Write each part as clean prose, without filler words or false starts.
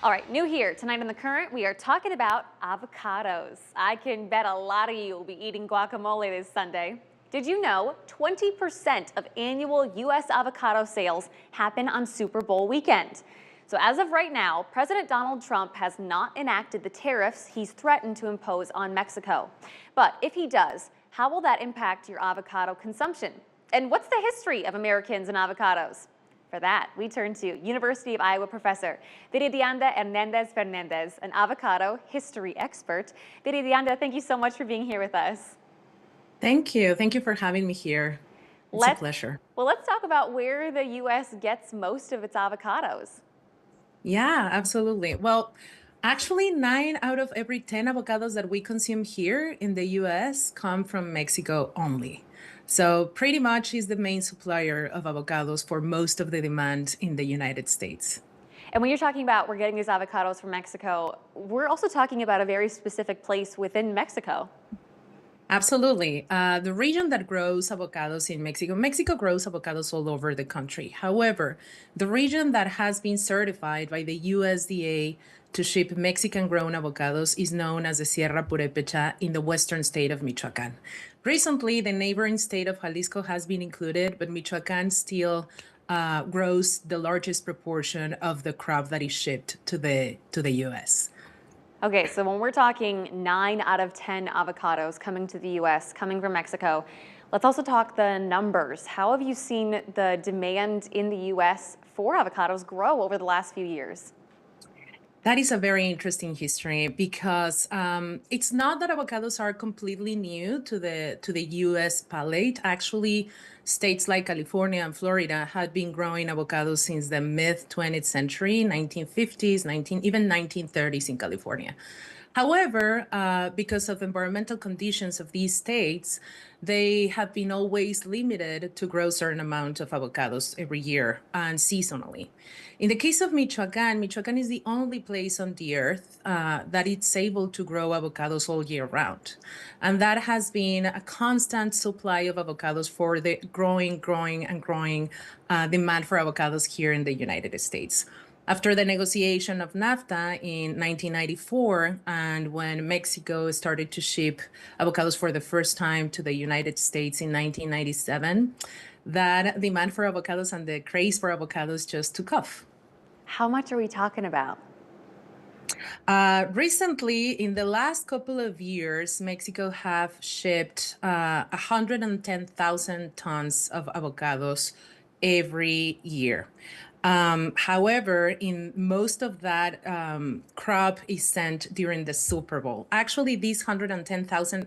All right, new here. Tonight on The Current, we are talking about avocados. I can bet a lot of you will be eating guacamole this Sunday. Did you know 20% of annual U.S. avocado sales happen on Super Bowl weekend? So as of right now, President Donald Trump has not enacted the tariffs he's threatened to impose on Mexico. But if he does, how will that impact your avocado consumption? And what's the history of Americans and avocados? For that, we turn to University of Iowa professor Viridiana Hernández Fernández, an avocado history expert. Viridiana, thank you so much for being here with us. Thank you. Thank you for having me here. It's a Let's, pleasure. let's talk about where the U.S. gets most of its avocados. Yeah, absolutely. Well, actually, 9 out of every 10 avocados that we consume here in the US come from Mexico only. So, pretty much is the main supplier of avocados for most of the demand in the United States. And when you're talking about we're getting these avocados from Mexico, we're also talking about a very specific place within Mexico. Absolutely. The region that grows avocados in Mexico, Mexico grows avocados all over the country. However, the region that has been certified by the USDA to ship Mexican grown avocados is known as the Sierra Purépecha in the western state of Michoacán. Recently, the neighboring state of Jalisco has been included, but Michoacán still grows the largest proportion of the crop that is shipped to the US. Okay, so when we're talking 9 out of 10 avocados coming to the U.S., coming from Mexico, let's also talk the numbers. How have you seen the demand in the U.S. for avocados grow over the last few years? That is a very interesting history because it's not that avocados are completely new to the U.S. palate. Actually, states like California and Florida had been growing avocados since the mid 20th century, 1950s, even 1930s in California. However, because of environmental conditions of these states, they have been always limited to grow a certain amount of avocados every year and seasonally. In the case of Michoacán, Michoacán is the only place on the earth that it's able to grow avocados all year round. And that has been a constant supply of avocados for the growing demand for avocados here in the United States. After the negotiation of NAFTA in 1994, and when Mexico started to ship avocados for the first time to the United States in 1997, that demand for avocados and the craze for avocados just took off. How much are we talking about? Recently, in the last couple of years, Mexico have shipped 110,000 tons of avocados every year. However, in most of that crop is sent during the Super Bowl. Actually, these 110,000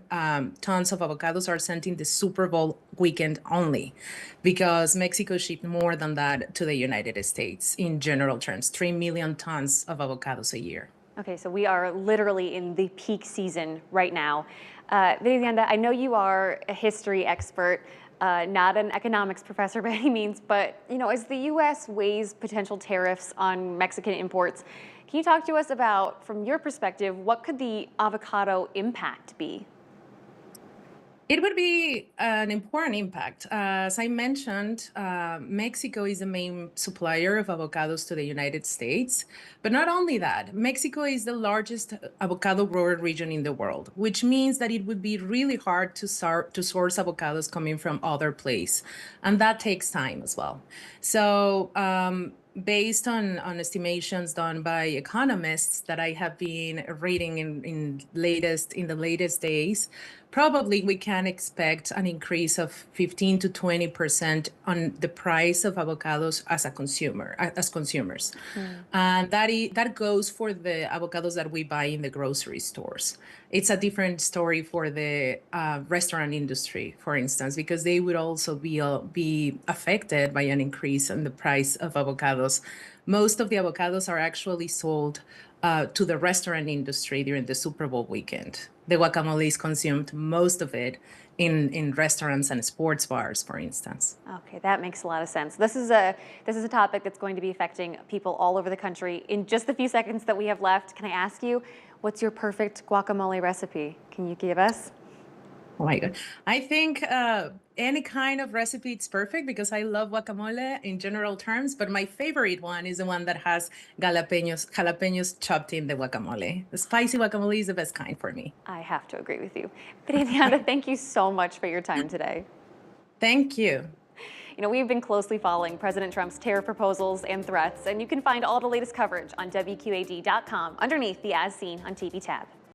tons of avocados are sent in the Super Bowl weekend only, because Mexico shipped more than that to the United States in general terms, 3 million tons of avocados a year. Okay, so we are literally in the peak season right now. Viridiana, I know you are a history expert. Not an economics professor by any means, but as the U.S. weighs potential tariffs on Mexican imports, can you talk to us about, from your perspective, what could the avocado impact be? It would be an important impact. As I mentioned, Mexico is the main supplier of avocados to the United States. But not only that, Mexico is the largest avocado grower region in the world, which means that it would be really hard to source avocados coming from other places. And that takes time as well. So based on estimations done by economists that I have been reading in the latest days, probably we can expect an increase of 15 to 20% on the price of avocados as consumers. And that goes for the avocados that we buy in the grocery stores. It's a different story for the restaurant industry, for instance, because they would also be affected by an increase in the price of avocados. Most of the avocados are actually sold to the restaurant industry during the Super Bowl weekend. The guacamole is consumed, most of it, in restaurants and sports bars, for instance. Okay, that makes a lot of sense. This is a topic that's going to be affecting people all over the country. In just the few seconds that we have left, can I ask you, what's your perfect guacamole recipe? Can you give us? Oh my God. I think any kind of recipe is perfect because I love guacamole in general terms, but my favorite one is the one that has jalapenos chopped in the guacamole. The spicy guacamole is the best kind for me. I have to agree with you. Viridiana, thank you so much for your time today. Thank you. We've been closely following President Trump's tariff proposals and threats, and you can find all the latest coverage on WQAD.com underneath the As Seen on TV tab.